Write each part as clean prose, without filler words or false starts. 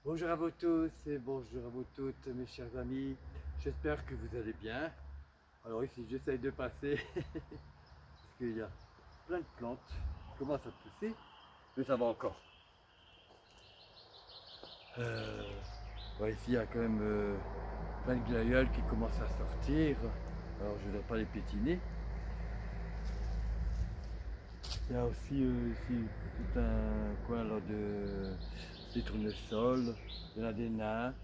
Bonjour à vous tous et bonjour à vous toutes mes chers amis, j'espère que vous allez bien. Alors ici j'essaye de passer parce qu'il y a plein de plantes qui commencent à pousser, mais ça va encore. Ouais, ici il y a quand même plein de glaïeuls qui commencent à sortir, alors je ne dois pas les piétiner. Il y a aussi ici tout un coin là des tournesols, il y en a des nains,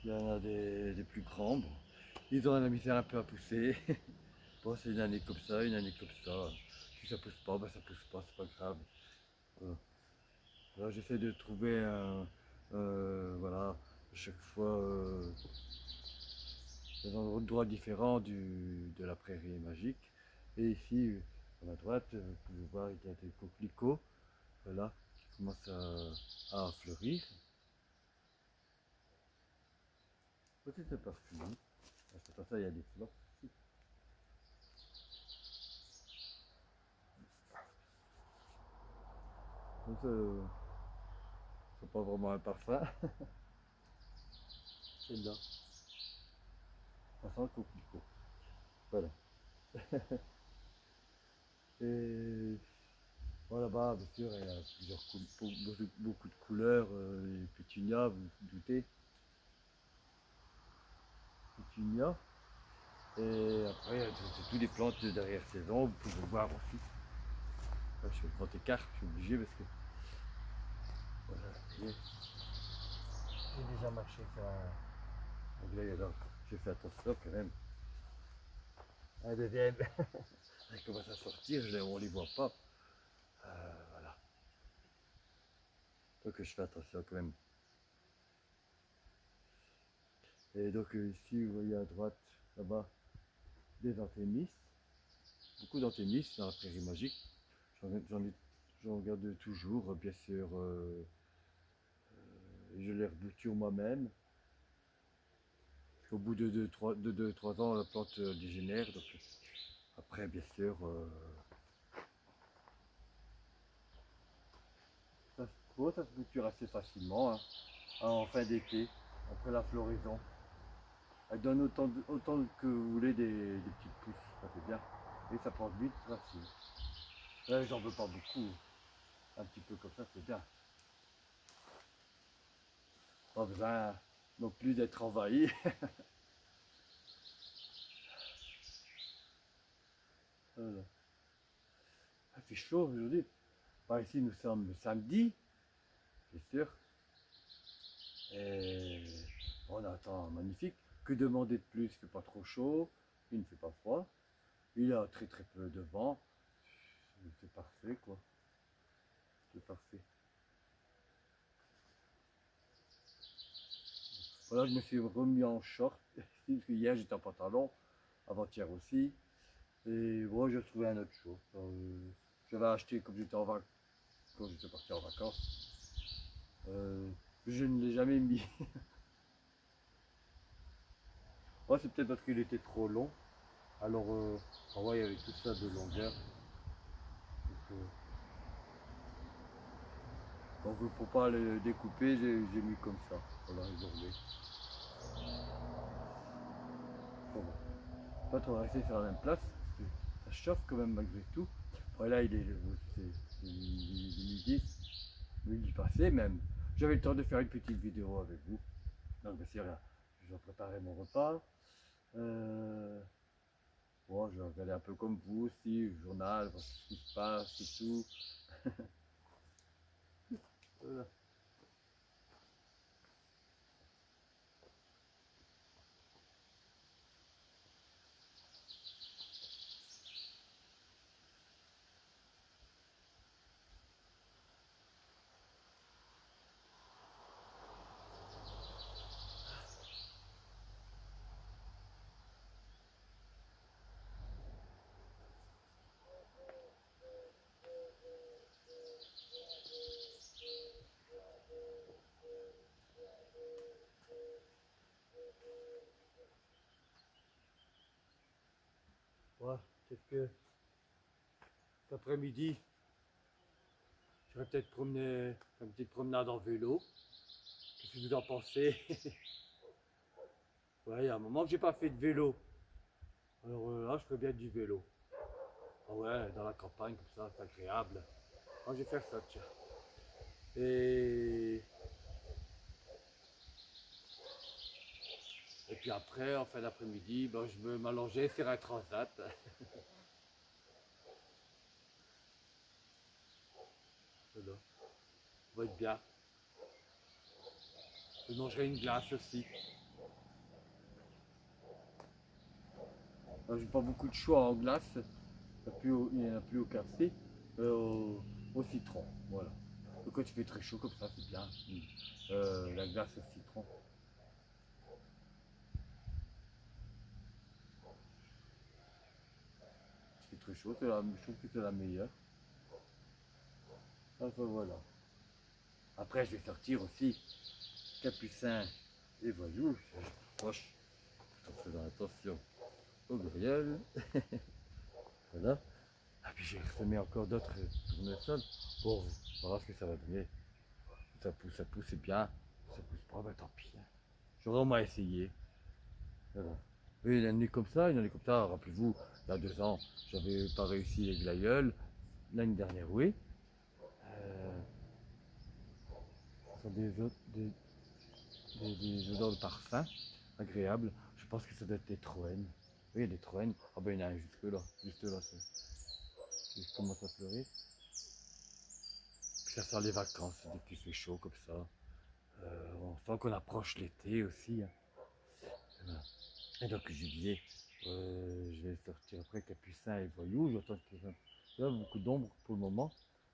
il y en a des plus grands. Bon. Ils ont la misère un peu à pousser. Bon, c'est une année comme ça, une année comme ça. Si ça pousse pas, ben ça pousse pas, c'est pas grave. Voilà. Alors j'essaie de trouver voilà, à chaque fois des endroits différents de la prairie magique. Et ici, à ma droite, vous pouvez voir, il y a des coquelicots, voilà, qui commencent à fleurir. Peut-être c'est pas fini. Attends, ça, il y a des fleurs. Donc, c'est pas vraiment un parfum. C'est là. Ça sent le coquelicot. Voilà. Et voilà, là-bas, bien sûr, il y a beaucoup de couleurs. Les pétunias, vous vous doutez. Pétunias. Et après, il y a toutes les plantes derrière saison, vous pouvez voir aussi. Là, je fais le grand écart, je suis obligé parce que voilà, j'ai déjà marché sur un. Donc là, alors, j'ai fait attention quand même. Un deuxième. Il commence à sortir, on les voit pas. Voilà. Donc je fais attention quand même. Et donc ici, vous voyez à droite, là-bas, des anthémis. Beaucoup d'anthémis dans la prairie magique. J'en garde toujours, bien sûr. Je les rebouture moi-même. Au bout de 2-3 ans, la plante dégénère. Donc, après, bien sûr, ça se bouture assez facilement, hein, en fin d'été, après la floraison. Elle donne autant que vous voulez des petites pousses, ça fait bien. Et ça prend vite racine. Là, j'en veux pas beaucoup. Un petit peu comme ça, c'est bien. Pas besoin non plus d'être envahi. Voilà. Il fait chaud aujourd'hui. Par ici, nous sommes le samedi, c'est sûr. Et on a un temps magnifique. Que demander de plus? Il ne fait pas trop chaud, il ne fait pas froid. Il y a très très peu de vent. C'est parfait quoi. C'est parfait. Voilà, je me suis remis en short. Parce que hier j'étais en pantalon, avant-hier aussi. Et bon, j'ai trouvé un autre short. J'avais acheté comme j'étais en vacances, quand j'étais parti en vacances. Euh, je ne l'ai jamais mis. Ouais, c'est peut-être parce qu'il était trop long. Alors, on voit, il y avait tout ça de longueur. Donc, pour pas le découper, j'ai mis comme ça. Voilà, isolé. Bon, pas trop rester sur la même place, parce que ça chauffe quand même malgré tout. Voilà, c'est midi, midi passé même. J'avais le temps de faire une petite vidéo avec vous. Donc, bien sûr, là, je vais préparer mon repas. Bon, je vais regarder un peu comme vous aussi, le journal, voir ce qui se passe et tout. Voilà. Ouais, peut-être que cet après-midi, je vais peut-être promener, faire une petite promenade en vélo. Qu'est-ce que vous en pensez? Ouais, il y a un moment que j'ai pas fait de vélo. Alors là, je ferais bien du vélo. Ah ouais, dans la campagne, comme ça, c'est agréable. Ah, je vais faire ça, tiens. Et, et puis après, en fin d'après-midi, ben, je vais m'allonger sur un transat. Voilà. Ça va être bien. Je mangerai une glace aussi. J'ai pas beaucoup de choix en glace. Il n'y en a plus au café, au citron. Voilà. Donc, quand il fait très chaud comme ça, c'est bien. La glace au citron. C'est très chaud, je trouve que c'est la meilleure. Enfin voilà. Après, je vais sortir aussi Capucin et Voyou. Proche. En faisant attention au grilleul. Voilà. Ah, puis j'ai semé encore d'autres tournesols. Bon, on verra ce que ça va donner. Ça pousse, c'est bien. Ça pousse pas, bah tant pis. Hein. J'aurais au moins essayé. Voilà. Oui, il y en a comme ça, il y en a comme ça. Rappelez-vous, il y a 2 ans, j'avais pas réussi les glaïeuls. L'année dernière, oui. Ce sont des odeurs de parfum agréables. Je pense que ça doit être des troènes. Oui, des troènes. Ah ben il y en a un jusque là. Juste là, qui commence à fleurir. Puis ça sent les vacances, dès qu'il fait chaud comme ça. On sent qu'on approche l'été aussi. Hein. Voilà. Et donc je disais, je vais sortir après Capucin et Voyou. J'entends qu'il y a beaucoup d'ombre pour le moment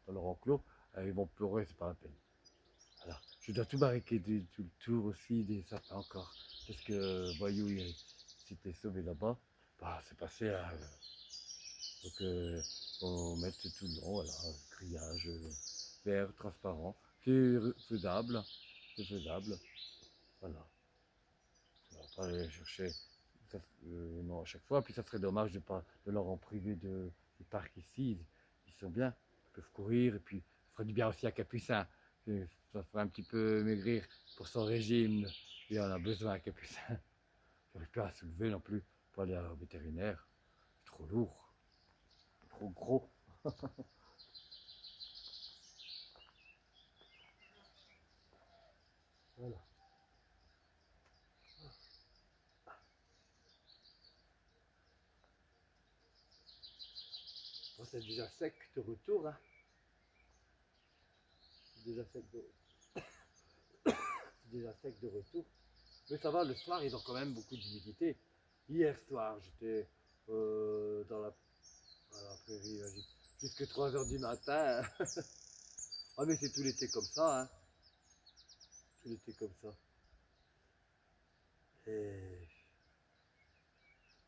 dans leur enclos. Ils vont pleurer, c'est pas la peine. Voilà. Je dois tout barricader tout le tour aussi des sapins encore. Parce que Voyou, il s'était sauvé là-bas. Bah, c'est passé à. Donc, on met tout le long, voilà, grillage vert, transparent. C'est faisable. C'est faisable. Voilà. On va pas aller chercher ça, non, à chaque fois. Puis ça serait dommage de leur en priver du parc ici. Ils sont bien. Ils peuvent courir. Et puis ça ferait du bien aussi à Capucin. Ça ferait un petit peu maigrir pour son régime. Il en a besoin à Capucin. J'arrive pas à soulever non plus pour aller au vétérinaire. C'est trop lourd. Trop gros. Voilà. Bon, c'est déjà sec de retour. Hein. C'est déjà sec de... c'est déjà sec de retour. Mais ça va, le soir, ils ont quand même beaucoup d'humidité. Hier soir, j'étais dans la prairie jusqu'à 3 heures du matin. Ah, mais c'est tout l'été comme ça. Hein. Tout l'été comme ça. Et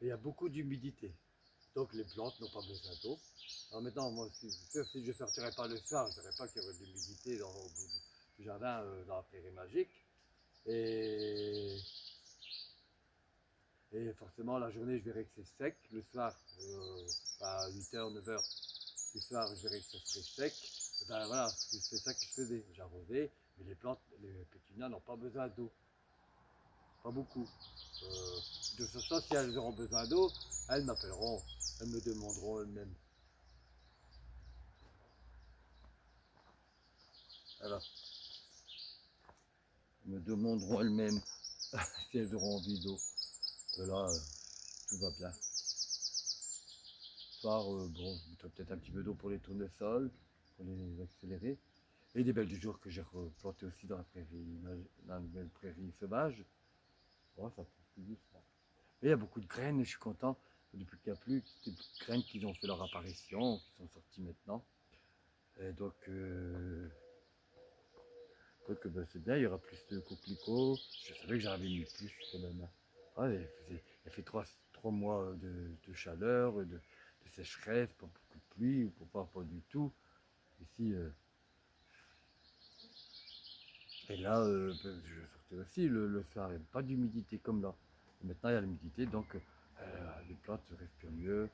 il y a beaucoup d'humidité. Donc les plantes n'ont pas besoin d'eau. Alors maintenant, moi, si je ne sortirais pas le soir, je ne dirais pas qu'il y aurait de l'humidité au bout du jardin, dans la prairie magique. Et, et forcément, la journée, je verrais que c'est sec. Le soir, à 8h, 9h, le soir, je verrais que ça serait sec. Et ben voilà, c'est ça que je faisais. J'arrosais, mais les plantes, les pétunias n'ont pas besoin d'eau. Pas beaucoup. De ce sens, si elles auront besoin d'eau, elles m'appelleront. Elles me demanderont elles-mêmes. Voilà. Elles me demanderont elles-mêmes si elles auront envie d'eau. Et là, tout va bien. Ce soir, bon, je mettrai peut-être un petit peu d'eau pour les tournesols, pour les accélérer. Et des belles du jour que j'ai replantées aussi dans la nouvelle prairie sauvage. Bon, ça pousse plus doucement. Et il y a beaucoup de graines, je suis content. Depuis qu'il n'y a plus, des graines qui ont fait leur apparition, qui sont sorties maintenant. Et donc ben, c'est bien, il y aura plus de coquelicots. Je savais que j'en avais mis plus quand même. Ouais, il a fait 3 mois de chaleur, de sécheresse, pas beaucoup de pluie, ou pas du tout. Ici, et là, ben, je sortais aussi le soir, il n'y avait pas d'humidité comme là. Et maintenant, il y a l'humidité, donc les plantes respirent mieux,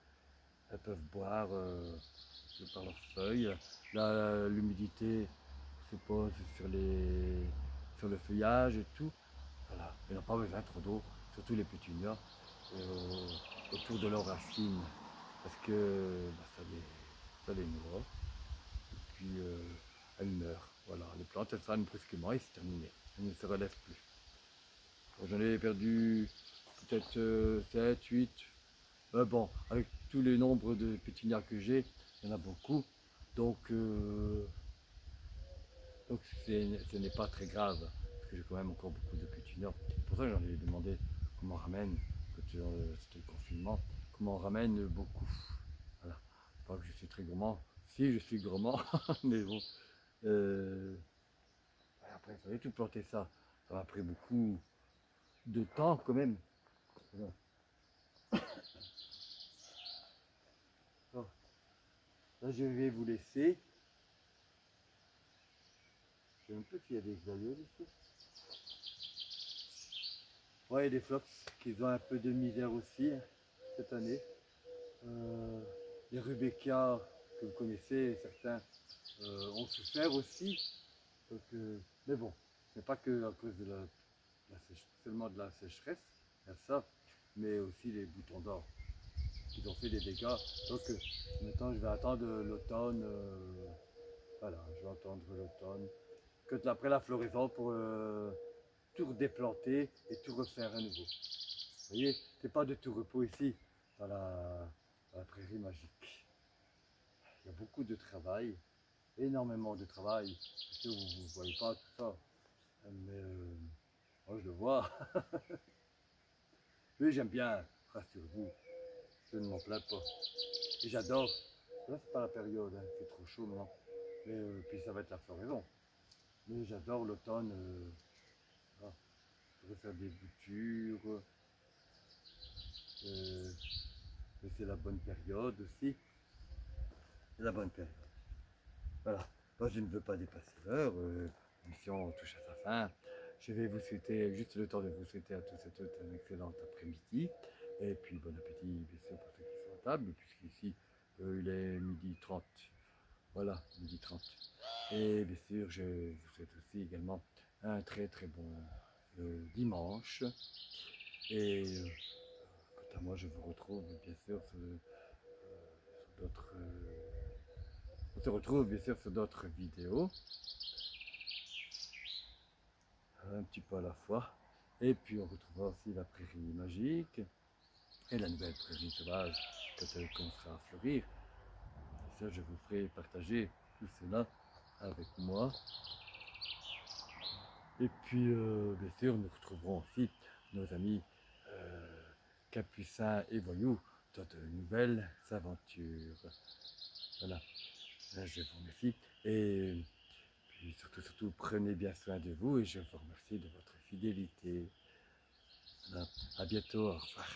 elles peuvent boire par leurs feuilles. Là, l'humidité se pose sur sur le feuillage et tout. Voilà, ils n'ont pas besoin trop d'eau, surtout les pétunias, autour de leurs racines, parce que bah, ça les noie, et puis elles meurent. Voilà, les plantes elles fanent brusquement et c'est terminé, elles ne se relèvent plus. J'en ai perdu peut-être 7, 8. Bon, avec tous les nombres de pétunias que j'ai, il y en a beaucoup, donc, donc ce n'est pas très grave, parce que j'ai quand même encore beaucoup de pétunias. C'est pour ça que j'en ai demandé qu'on m'en ramène, quand c'était le confinement, qu'on m'en ramène beaucoup. Voilà, pas que je suis très gourmand, si je suis gourmand, mais bon. Après, il fallait tout planter ça, ça m'a pris beaucoup de temps quand même. Voilà. Bon, là je vais vous laisser. Je sais un peu s'il y a des gladiolus ici. Ouais, des flops qui ont un peu de misère aussi hein, cette année. Les Rubécas que vous connaissez, certains ont souffert aussi. Donc, mais bon, ce n'est pas que à cause de seulement de la sécheresse, il y a ça, mais aussi les boutons d'or qui ont fait des dégâts. Donc maintenant je vais attendre l'automne. Voilà, je vais attendre l'automne. Après la floraison pour tout redéplanter et tout refaire à nouveau. Vous voyez, c'est pas de tout repos ici, dans la prairie magique. Il y a beaucoup de travail, énormément de travail. Vous ne voyez pas tout ça, mais moi je le vois. Oui, j'aime bien, rassurez-vous, je ne m'en plains pas. Et j'adore. Là, c'est pas la période, hein, c'est trop chaud maintenant. Mais puis ça va être la floraison. Mais j'adore l'automne. Voilà. Je vais faire des boutures. Euh, mais c'est la bonne période aussi. C'est la bonne période. Voilà. Moi, je ne veux pas dépasser l'heure. L'émission touche à sa fin. Je vais vous souhaiter, juste le temps de vous souhaiter à tous et toutes un excellent après-midi. Et puis bon appétit, bien sûr, pour ceux qui sont à table, puisqu'ici, il est 12h30. Voilà, 12h30. Et bien sûr, je vous souhaite aussi également un très très bon dimanche. Et quant à moi, je vous retrouve bien sûr sur d'autres. On se retrouve bien sûr sur d'autres vidéos, un petit peu à la fois. Et puis on retrouvera aussi la prairie magique et la nouvelle prairie sauvage quand elle commencera à fleurir. Et ça, je vous ferai partager tout cela avec moi. Et puis, bien sûr, nous retrouverons aussi nos amis Capucin et Voyou dans de nouvelles aventures. Voilà, je vous remercie. Et puis surtout, prenez bien soin de vous et je vous remercie de votre fidélité. Voilà. À bientôt, au revoir.